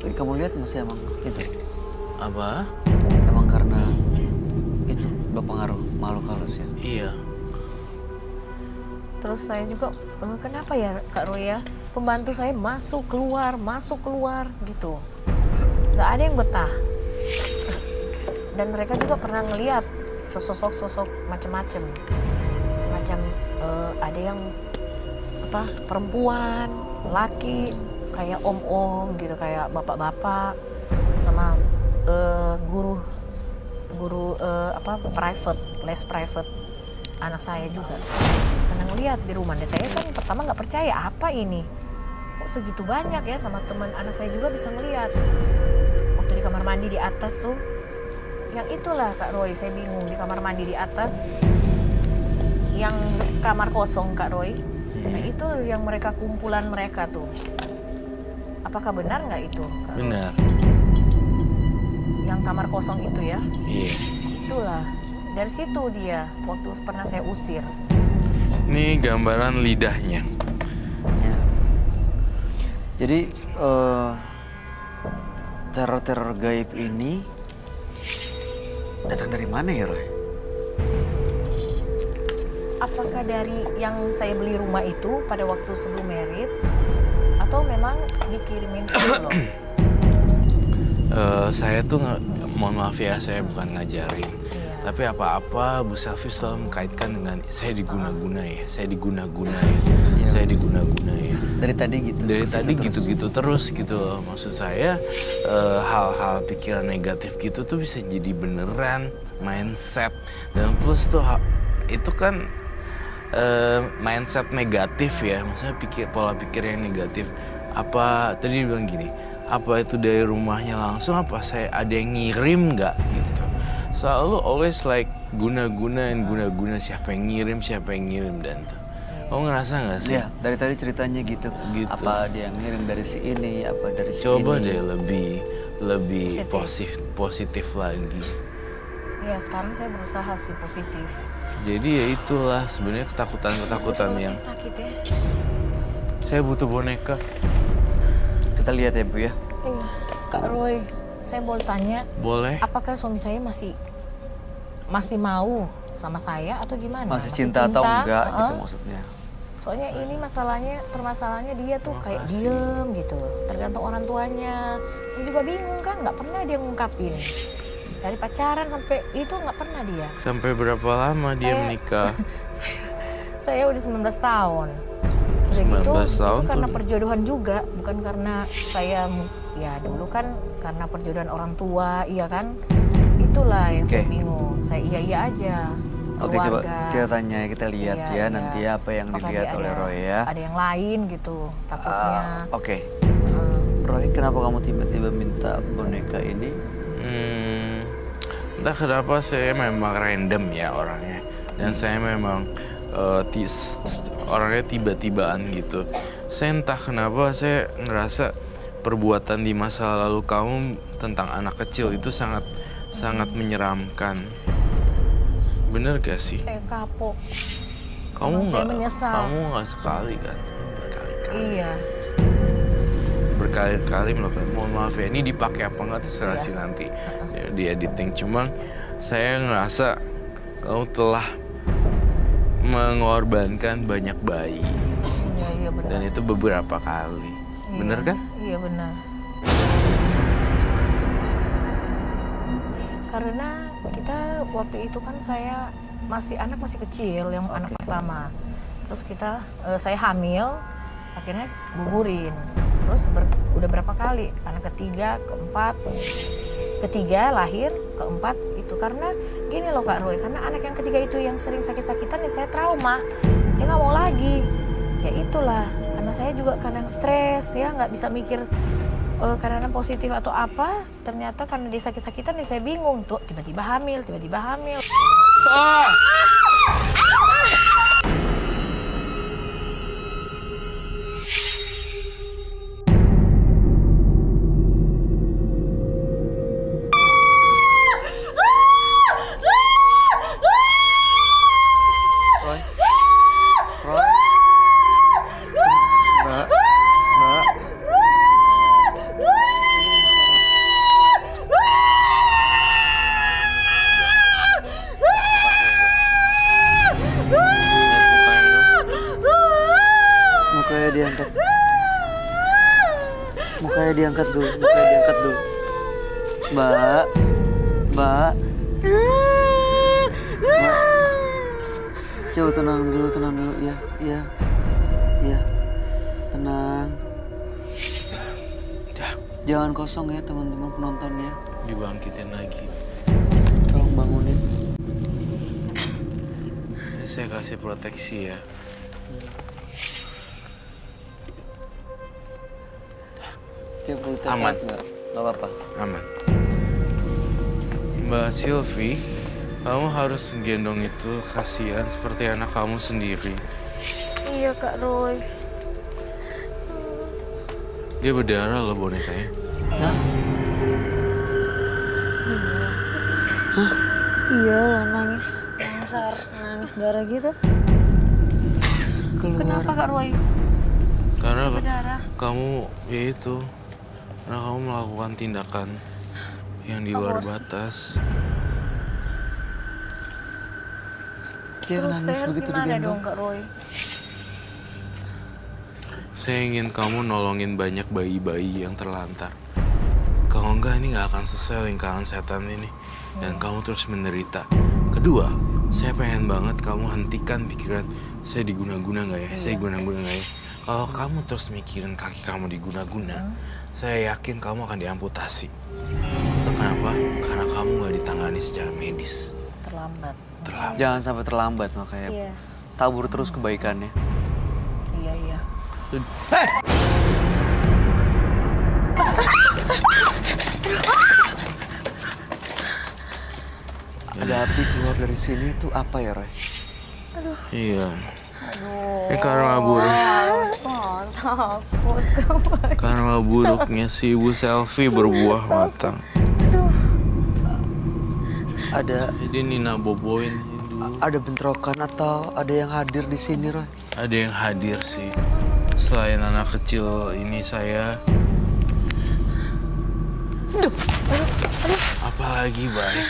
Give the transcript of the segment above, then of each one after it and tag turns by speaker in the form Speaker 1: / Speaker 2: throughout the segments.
Speaker 1: Tapi kamu lihat masih emang itu.
Speaker 2: Apa?
Speaker 1: Emang karena itu berpengaruh makhluk halus ya?
Speaker 2: Iya.
Speaker 3: Terus saya juga, kenapa ya Kak Roy ya? Pembantu saya masuk keluar gitu. Nggak ada yang betah. Dan mereka juga pernah ngelihat sosok macam-macam. Semacam ada yang perempuan, laki, kayak om-om gitu, kayak bapak-bapak, sama guru les private anak saya juga. Pernah ngelihat di rumah. Dan saya kan pertama nggak percaya, apa ini? Kok segitu banyak ya, sama teman anak saya juga bisa ngelihat. Waktu di kamar mandi di atas tuh, yang itulah Kak Roy, saya bingung di kamar mandi di atas, yang kamar kosong Kak Roy. Nah, itu yang mereka kumpulan mereka tuh. Apakah benar nggak itu, Kak Roy?
Speaker 2: Benar.
Speaker 3: Yang kamar kosong itu ya?
Speaker 2: Iya.
Speaker 3: Itulah. Dari situ dia waktu pernah saya usir.
Speaker 2: Ini gambaran lidahnya.
Speaker 1: Ya. Jadi teror-teror gaib ini datang dari mana ya, Roy?
Speaker 3: Apakah dari yang saya beli rumah itu pada waktu sebelum merit, atau memang dikirimin ke lo?
Speaker 2: Saya tuh mohon maaf ya, saya bukan ngajarin.
Speaker 3: Iya.
Speaker 2: Tapi apa-apa Bu Selvi selalu mengkaitkan dengan saya diguna-guna ya, saya diguna-guna ya,
Speaker 1: Iya.
Speaker 2: saya diguna-guna ya.
Speaker 1: Dari tadi gitu.
Speaker 2: Dari
Speaker 1: ke situ
Speaker 2: tadi
Speaker 1: terus.
Speaker 2: gitu-gitu terus gitu loh. Maksud saya hal-hal pikiran negatif gitu tuh bisa jadi beneran mindset. Dan plus tuh itu kan mindset negatif ya. Maksudnya pola pikir yang negatif. Apa tadi dia bilang gini, apa itu dari rumahnya langsung, apa saya ada yang ngirim nggak gitu. Selalu always like guna-guna siapa yang ngirim dan tuh. Kamu ngerasa nggak sih?
Speaker 1: Iya, dari tadi ceritanya gitu.
Speaker 2: Gitu.
Speaker 1: Apa dia yang ngirim dari si ini, apa dari si
Speaker 2: Coba
Speaker 1: ini.
Speaker 2: deh lebih positif lagi.
Speaker 3: Ya sekarang saya berusaha sih positif.
Speaker 2: Jadi ya itulah sebenarnya ketakutan yang
Speaker 3: Saya sakit ya.
Speaker 2: saya butuh boneka.
Speaker 1: Kita lihat ya, Bu ya.
Speaker 3: Iya. Kak Roy, saya boleh tanya,
Speaker 2: Boleh?
Speaker 3: apakah suami saya masih mau sama saya atau gimana?
Speaker 1: Masih cinta atau enggak gitu
Speaker 3: Heeh.
Speaker 1: maksudnya.
Speaker 3: Soalnya ini permasalahannya dia tuh kayak diem gitu, tergantung orang tuanya. Saya juga bingung kan, nggak pernah dia ngungkapin. Dari pacaran sampai itu nggak pernah dia.
Speaker 2: Sampai berapa lama dia
Speaker 3: Saya-
Speaker 2: menikah?
Speaker 3: Saya udah 19 tahun. Udah
Speaker 2: 19 tahun
Speaker 3: itu karena
Speaker 2: tuh.
Speaker 3: perjodohan juga, bukan karena saya, ya dulu kan karena perjodohan orang tua, iya kan? Itulah yang saya
Speaker 1: Oke.
Speaker 3: bingung. Saya iya aja.
Speaker 1: Oke, coba
Speaker 3: Keluarga.
Speaker 1: kita tanya, kita lihat
Speaker 3: Iya,
Speaker 1: ya
Speaker 3: iya.
Speaker 1: nanti apa yang
Speaker 3: Apakah
Speaker 1: dilihat
Speaker 3: dia
Speaker 1: oleh Roy ya.
Speaker 3: Ada yang lain gitu, takutnya.
Speaker 1: Oke.
Speaker 3: Hmm.
Speaker 1: Roy, kenapa kamu tiba-tiba minta boneka ini?
Speaker 2: Entah kenapa saya memang random ya orangnya. Dan saya memang orangnya tiba-tibaan gitu. Saya entah kenapa saya ngerasa perbuatan di masa lalu kamu tentang anak kecil itu sangat menyeramkan. Bener gak sih?
Speaker 3: Saya kapok.
Speaker 2: Kamu
Speaker 3: saya menyesal.
Speaker 2: Kamu nggak sekali kan? Berkali-kali.
Speaker 3: Iya.
Speaker 2: Berkali-kali melakukan. Mohon maaf ya, ini dipakai apa nggak terserah sih nanti di editing. Cuma saya ngerasa kamu telah mengorbankan banyak bayi.
Speaker 3: Iya benar.
Speaker 2: Dan itu beberapa kali.
Speaker 3: Iya.
Speaker 2: Bener kan?
Speaker 3: Iya benar. Karena kita waktu itu kan anak masih kecil, yang anak pertama. Terus saya hamil, akhirnya gugurin. Terus udah berapa kali? Anak ketiga, ketiga lahir, keempat itu. Karena gini loh Kak Roy, karena anak yang ketiga itu yang sering sakit-sakitan, ya saya trauma. Saya nggak mau lagi. Ya itulah, karena saya juga kadang stres ya, nggak bisa mikir kadang positif atau apa. Ternyata karena dia sakit-sakitan, ya saya bingung tuh, tiba-tiba hamil.
Speaker 1: Roy? Roy? Mbak? Mbak? diangkat dulu, mukanya diangkat dulu. Mbak. Mbak. Coba tenang dulu ya. Iya. Iya. Tenang.
Speaker 2: Udah,
Speaker 1: Jangan kosong ya teman-teman penontonnya.
Speaker 2: dibangkitin lagi.
Speaker 1: Tolong bangunin.
Speaker 2: Saya kasih proteksi ya.
Speaker 1: Coba perlu
Speaker 2: Aman.
Speaker 1: nggak? Nggak apa-apa.
Speaker 2: Aman. Mbak Sylvie, kamu harus gendong itu, kasihan seperti anak kamu sendiri.
Speaker 3: Iya Kak Roy.
Speaker 2: Dia berdarah loh bonekanya.
Speaker 3: Iya lah nangis darah gitu.
Speaker 1: Keluar.
Speaker 3: Kenapa Kak Roy?
Speaker 2: Karena
Speaker 3: Berdarah.
Speaker 2: kamu, ya itu, karena kamu melakukan tindakan yang di luar
Speaker 3: Aborsi.
Speaker 2: batas.
Speaker 1: Dia
Speaker 3: Terus
Speaker 1: nangis
Speaker 3: saya harus
Speaker 1: begitu
Speaker 3: gimana
Speaker 1: digendong.
Speaker 3: dong Kak Roy?
Speaker 2: Saya ingin kamu nolongin banyak bayi-bayi yang terlantar. Kalau enggak, ini nggak akan selesai lingkaran setan ini. Dan kamu terus menderita. Kedua, saya pengen banget kamu hentikan pikiran, saya diguna-guna nggak ya? Saya guna-guna nggak ya? Kalau kamu terus mikirin kaki kamu diguna-guna, saya yakin kamu akan diamputasi. Tahu kenapa? Karena kamu nggak ditangani secara medis.
Speaker 3: Terlambat.
Speaker 2: Terlambat.
Speaker 1: Jangan sampai terlambat makanya.
Speaker 3: Iya.
Speaker 1: Tabur terus kebaikannya.
Speaker 3: Iya.
Speaker 1: Ada api keluar dari sini itu apa ya, Roy?
Speaker 2: Iya. Ini karma buruk.
Speaker 3: Takut.
Speaker 2: Karma buruknya si Ibu Selfie berbuah matang.
Speaker 1: Ada
Speaker 2: Jadi Nina boboin dulu.
Speaker 1: ada bentrokan atau ada yang hadir di sini, Roy?
Speaker 2: Ada yang hadir sih. Selain anak kecil ini saya. Apalagi baik.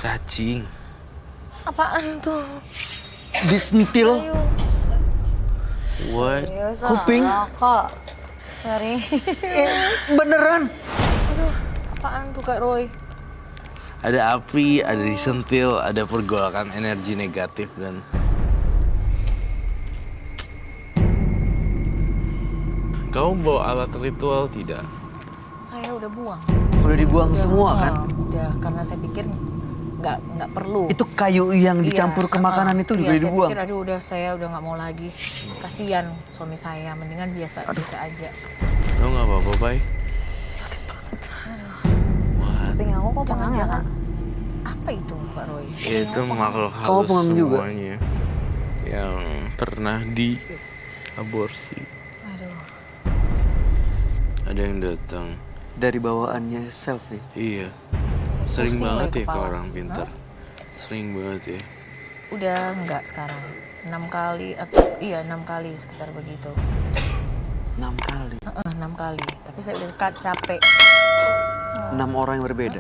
Speaker 2: Cacing.
Speaker 3: Apaan tuh?
Speaker 1: Disentil.
Speaker 2: What?
Speaker 1: Kuping.
Speaker 3: Kak. Sorry.
Speaker 1: Beneran.
Speaker 3: Apaan tuh Kak Roy?
Speaker 2: Ada api, ada disentil, ada pergolakan energi negatif dan kamu bawa alat ritual tidak?
Speaker 3: Saya udah buang.
Speaker 1: Udah dibuang semua kan?
Speaker 3: Udah, karena saya pikir nggak perlu.
Speaker 1: Itu kayu yang
Speaker 3: Iya,
Speaker 1: dicampur ke makanan itu juga dibuang.
Speaker 3: Saya pikir aduh saya udah nggak mau lagi. Kasihan suami saya, mendingan biasa aja.
Speaker 2: Lo nggak apa-apa, Bay?
Speaker 3: Kuping aku kok jangan-jangan apa itu Pak Roy?
Speaker 2: Itu makhluk
Speaker 1: Kamu
Speaker 2: halus
Speaker 1: pengen juga?
Speaker 2: semuanya yang pernah di aborsi.
Speaker 3: Aduh.
Speaker 2: Ada yang datang.
Speaker 1: Dari bawaannya selfie.
Speaker 2: Iya.
Speaker 3: Saya
Speaker 2: Sering
Speaker 3: pusing
Speaker 2: banget
Speaker 3: loh
Speaker 2: ya ke
Speaker 3: kepala.
Speaker 2: orang pintar. Sering banget ya.
Speaker 3: Udah enggak sekarang. 6 kali atau 6 kali sekitar begitu.
Speaker 1: 6 kali.
Speaker 3: 6 kali. Tapi saya udah capek.
Speaker 1: 6 orang yang berbeda.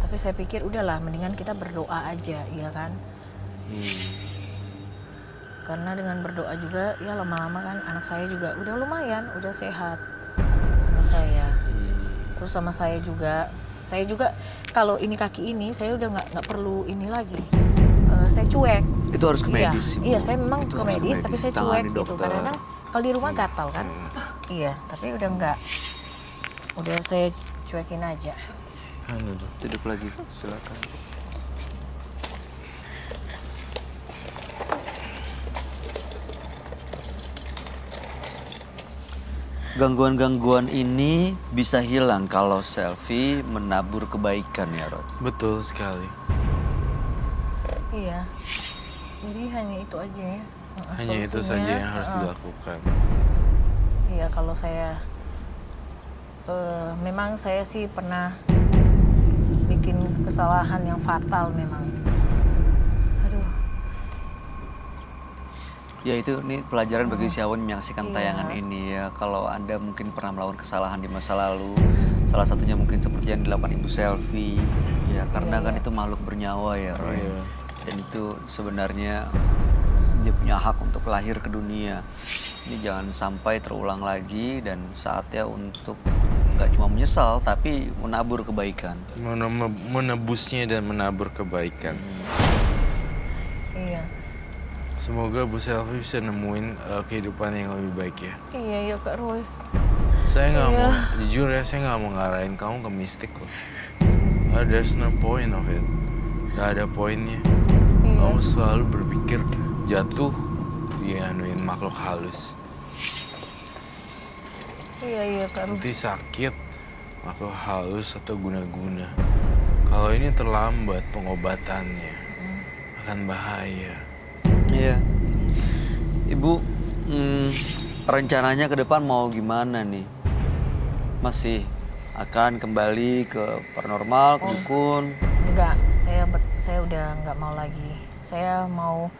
Speaker 3: Tapi saya pikir udahlah mendingan kita berdoa aja, ya kan? Karena dengan berdoa juga ya lama-lama kan anak saya juga udah lumayan, udah sehat. Anak saya. Terus sama saya juga kalau ini kaki ini saya udah nggak perlu ini lagi. Saya cuek.
Speaker 1: Itu harus ke medis. Ibu.
Speaker 3: Iya, saya memang
Speaker 1: Itu
Speaker 3: ke
Speaker 1: harus
Speaker 3: medis, tapi saya
Speaker 1: Tangani
Speaker 3: cuek gitu.
Speaker 1: dokter.
Speaker 3: Kadang-kadang kalau di rumah gatal kan. Iya, tapi udah enggak. Udah saya cuekin aja.
Speaker 2: Halo.
Speaker 1: Duduk lagi, silakan. Gangguan-gangguan ini bisa hilang kalau selfie menabur kebaikan ya, Roy.
Speaker 2: Betul sekali.
Speaker 3: Iya. Jadi hanya itu aja ya.
Speaker 2: Hanya itu
Speaker 3: Solusinya,
Speaker 2: saja yang harus dilakukan.
Speaker 3: Iya, kalau saya memang saya sih pernah bikin kesalahan yang fatal memang. Aduh.
Speaker 1: Ya itu nih pelajaran bagi siapapun yang menyaksikan tayangan ini ya. Kalau Anda mungkin pernah melakukan kesalahan di masa lalu, salah satunya mungkin seperti yang dilakukan Ibu Selfie, ya karena kan itu makhluk bernyawa ya, Roy.
Speaker 2: Iya.
Speaker 1: Dan itu sebenarnya Dia punya hak untuk lahir ke dunia. Ini jangan sampai terulang lagi dan saatnya untuk nggak cuma menyesal tapi menabur kebaikan.
Speaker 2: Menebusnya dan menabur kebaikan.
Speaker 3: Iya.
Speaker 2: Semoga Bu Selvi bisa nemuin kehidupan yang lebih baik ya.
Speaker 3: Iya ya Kak Roy.
Speaker 2: Saya nggak
Speaker 3: Iya.
Speaker 2: mau, jujur ya, saya nggak mau ngarahin kamu ke mistik loh. There's no point of it. Gak ada poinnya.
Speaker 3: Iya.
Speaker 2: Kamu selalu berpikir jatuh dianuin makhluk halus.
Speaker 3: Iya Kak Roy.
Speaker 2: Nanti sakit makhluk halus atau guna-guna. Kalau ini terlambat pengobatannya akan bahaya.
Speaker 1: Iya. Ibu, rencananya ke depan mau gimana nih? Masih akan kembali ke paranormal, ke dukun?
Speaker 3: Enggak, saya udah nggak mau lagi. Saya mau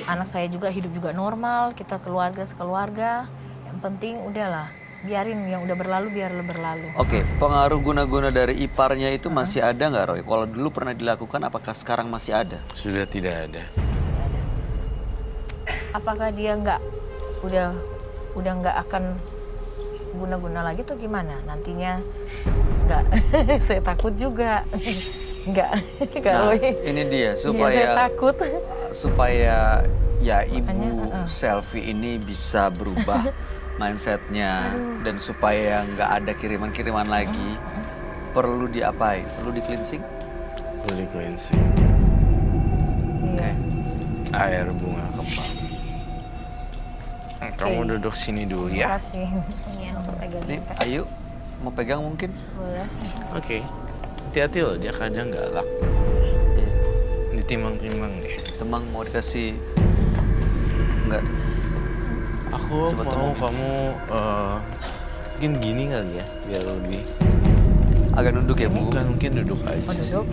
Speaker 3: anak saya juga hidup juga normal, kita keluarga sekeluarga. Yang penting udahlah, biarin yang udah berlalu biar berlalu.
Speaker 1: Oke, pengaruh guna-guna dari iparnya itu masih ada nggak, Roy? Kalau dulu pernah dilakukan, apakah sekarang masih ada?
Speaker 2: Sudah tidak ada.
Speaker 3: Apakah dia udah nggak akan guna-guna lagi tuh gimana? Nantinya nggak, saya takut juga. Nggak, Kak
Speaker 1: Nah,
Speaker 3: Roy.
Speaker 1: ini dia
Speaker 3: Iya, saya takut.
Speaker 1: supaya ya ibu
Speaker 3: Makanya,
Speaker 1: Selvi ini bisa berubah mindsetnya dan supaya nggak ada kiriman-kiriman lagi. Perlu diapain? Perlu di cleansing?
Speaker 2: Perlu di cleansing.
Speaker 3: Iya.
Speaker 2: Air bunga kembang. Kamu duduk sini dulu
Speaker 3: Terima
Speaker 2: ya.
Speaker 3: kasih. Ini yang pegang.
Speaker 1: Nih, Ayu mau pegang mungkin?
Speaker 3: Boleh.
Speaker 2: Oke. Hati-hati loh, dia kadang galak.
Speaker 1: Iya.
Speaker 2: Ditimbang-timbang deh.
Speaker 1: Temang mau dikasih? Enggak.
Speaker 2: Aku
Speaker 1: Sebetulnya
Speaker 2: mau
Speaker 1: mungkin.
Speaker 2: kamu mungkin gini kali ya, biar lebih.
Speaker 1: Agak nunduk ya, Bu.
Speaker 2: Bukan, mungkin duduk aja
Speaker 3: Oh,
Speaker 2: sih.
Speaker 3: duduk.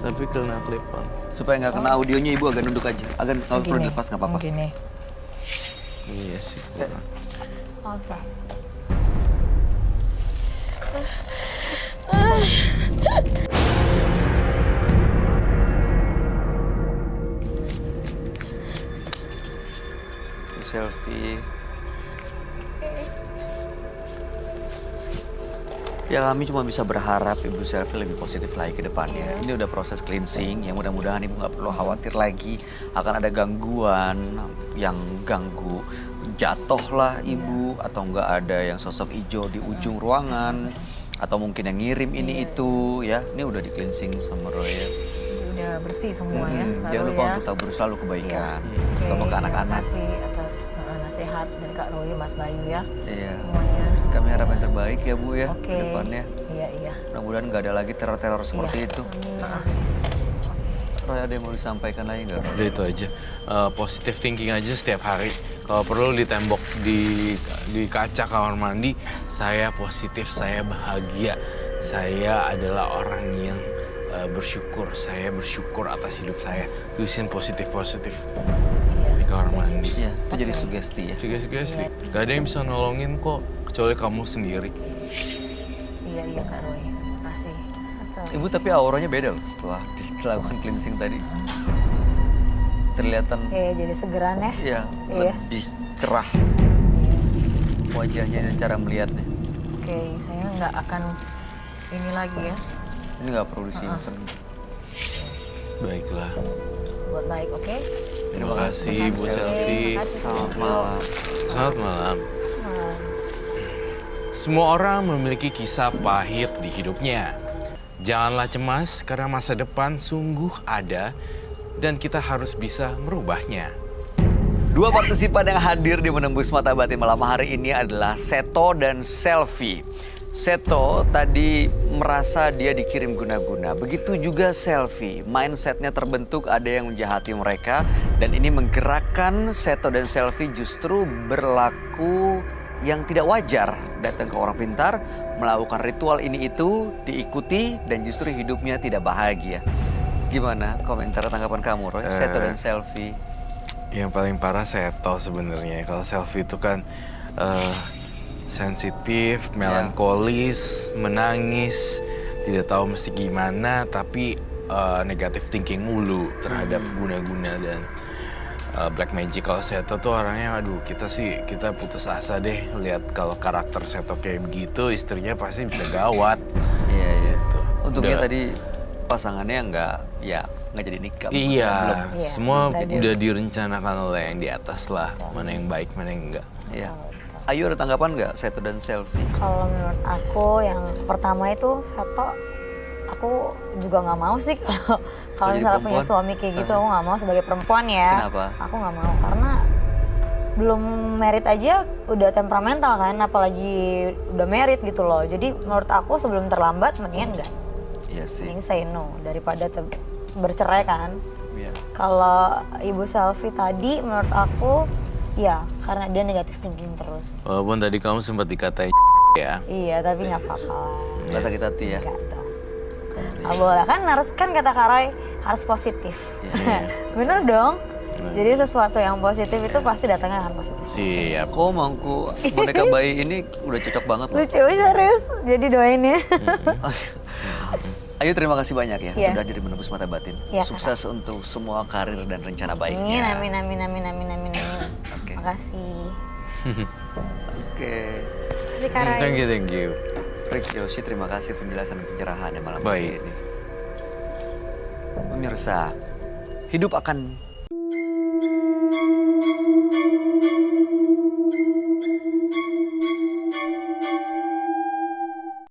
Speaker 2: Tapi kena clip-on.
Speaker 1: Supaya nggak kena audionya, Ibu agak nunduk aja. Agak nggak perlu
Speaker 3: Gini.
Speaker 1: dilepas, nggak apa-apa.
Speaker 3: Gini.
Speaker 2: Iya sih, kurang.
Speaker 3: Oh, Pak.
Speaker 1: Selfie. Ya kami cuma bisa berharap Ibu Selfie lebih positif lagi ke depannya. Ini udah proses cleansing, ya mudah-mudahan Ibu nggak perlu khawatir lagi akan ada gangguan yang ganggu jatuh lah Ibu, atau nggak ada yang sosok hijau di ujung ruangan, atau mungkin yang ngirim ini itu ya. Ini udah di cleansing sama Roy ya.
Speaker 3: Udah bersih semua ya.
Speaker 1: Jangan
Speaker 3: Kak
Speaker 1: lupa
Speaker 3: Roy,
Speaker 1: untuk tabur selalu kebaikan.
Speaker 3: Oke,
Speaker 1: Terutama ke anak-anak.
Speaker 3: Terima kasih atas nasihat dari Kak Roy, Mas Bayu ya.
Speaker 1: Iya.
Speaker 3: Semuanya.
Speaker 1: Kami harap yang terbaik ya Bu ya
Speaker 3: Oke.
Speaker 1: ke depannya.
Speaker 3: Iya.
Speaker 1: Mudah-mudahan nggak ada lagi teror-teror seperti
Speaker 3: Iya.
Speaker 1: itu.
Speaker 3: Amin.
Speaker 1: Roy ada yang mau disampaikan lagi nggak? Roy?
Speaker 2: Udah itu aja. Positive thinking aja setiap hari. Kalau perlu di tembok, di kaca kamar mandi, saya positif, saya bahagia. Saya adalah orang yang bersyukur. Saya bersyukur atas hidup saya. Tulisin positif-positif di kamar mandi.
Speaker 1: Iya, itu jadi sugesti ya.
Speaker 2: Sugesti. Gak ada yang bisa nolongin kok, kecuali kamu sendiri.
Speaker 3: Iya Kak Roy. Terima kasih.
Speaker 1: Ibu tapi auranya beda loh setelah dilakukan cleansing tadi. Terlihatan
Speaker 4: Iya, jadi segeran ya.
Speaker 1: ya
Speaker 4: Iya.
Speaker 1: lebih cerah wajahnya dan cara melihatnya.
Speaker 3: Oke, saya nggak akan ini lagi ya.
Speaker 1: Ini nggak perlu disimpan.
Speaker 2: Baiklah.
Speaker 3: Buat baik, oke?
Speaker 2: Terima kasih Bu
Speaker 3: Terima
Speaker 2: Selvi.
Speaker 3: kasih.
Speaker 1: Selamat malam.
Speaker 2: Selamat malam. Semua orang memiliki kisah pahit di hidupnya. Janganlah cemas karena masa depan sungguh ada dan kita harus bisa merubahnya.
Speaker 1: Dua partisipan yang hadir di Menembus Mata Batin malam hari ini adalah Seto dan Selvi. Seto tadi merasa dia dikirim guna-guna. Begitu juga Selvi. Mindsetnya terbentuk, ada yang menjahati mereka. Dan ini menggerakkan Seto dan Selvi justru berlaku yang tidak wajar. Datang ke orang pintar, melakukan ritual ini itu, diikuti, dan justru hidupnya tidak bahagia. Gimana komentar tanggapan kamu, Roy? Seto dan Selvi.
Speaker 2: Yang paling parah Seto sebenarnya. Kalau Selvi itu kan sensitif, melankolis, menangis, tidak tahu mesti gimana, tapi negatif thinking mulu terhadap guna-guna dan Black Magic. Kalau Seto tuh orangnya, aduh kita putus asa deh lihat kalau karakter Seto kayak begitu, istrinya pasti bisa gawat.
Speaker 1: Iya, iya.
Speaker 2: Gitu.
Speaker 1: Untungnya
Speaker 2: Udah-
Speaker 1: tadi pasangannya nggak jadi nikah.
Speaker 2: Iya,
Speaker 1: Belum.
Speaker 3: Iya,
Speaker 2: semua
Speaker 3: udah
Speaker 2: udah direncanakan oleh yang di atas lah, mana yang baik, mana yang enggak.
Speaker 1: Iya. Ayu ada tanggapan nggak Seto dan Selfie?
Speaker 4: Kalau menurut aku yang pertama itu Seto, aku juga nggak mau sih kalau
Speaker 1: Jadi
Speaker 4: misalnya punya
Speaker 1: perempuan?
Speaker 4: suami kayak gitu, aku nggak mau sebagai perempuan ya.
Speaker 1: Kenapa?
Speaker 4: Aku nggak mau karena belum merit aja udah temperamental kan, apalagi udah merit gitu loh. Jadi menurut aku sebelum terlambat mendingan enggak,
Speaker 1: Iya sih.
Speaker 4: mending say no daripada bercerai kan.
Speaker 1: Iya.
Speaker 4: Kalau Ibu Selfie tadi menurut aku ya karena dia negatif thinking terus.
Speaker 2: Walaupun tadi kamu sempat dikatain ya.
Speaker 4: Iya tapi nggak apa-apa lah.
Speaker 1: Nggak sakit hati ya?
Speaker 4: Enggak dong. Nggak boleh kan kata Kak Roy harus positif.
Speaker 2: Iya.
Speaker 4: Bener dong. Jadi sesuatu yang positif itu pasti datangnya akan positif.
Speaker 2: Siap.
Speaker 1: Kok mangku boneka bayi ini udah cocok banget loh.
Speaker 4: Lucu serius. Jadi doain ya.
Speaker 1: Ayu terima kasih banyak ya
Speaker 4: Iya.
Speaker 1: sudah jadi menembus mata batin.
Speaker 4: Iya,
Speaker 1: Sukses untuk semua karir dan rencana
Speaker 4: Amin,
Speaker 1: baiknya.
Speaker 4: amin, amin, amin, amin, amin, amin.
Speaker 1: Oke.
Speaker 4: Makasih.
Speaker 1: Oke.
Speaker 4: Makasih Kak Roy.
Speaker 2: Thank you.
Speaker 1: Rick Yoshi, terima kasih penjelasan dan pencerahan malam
Speaker 2: Baik.
Speaker 1: hari ini. Pemirsa, hidup akan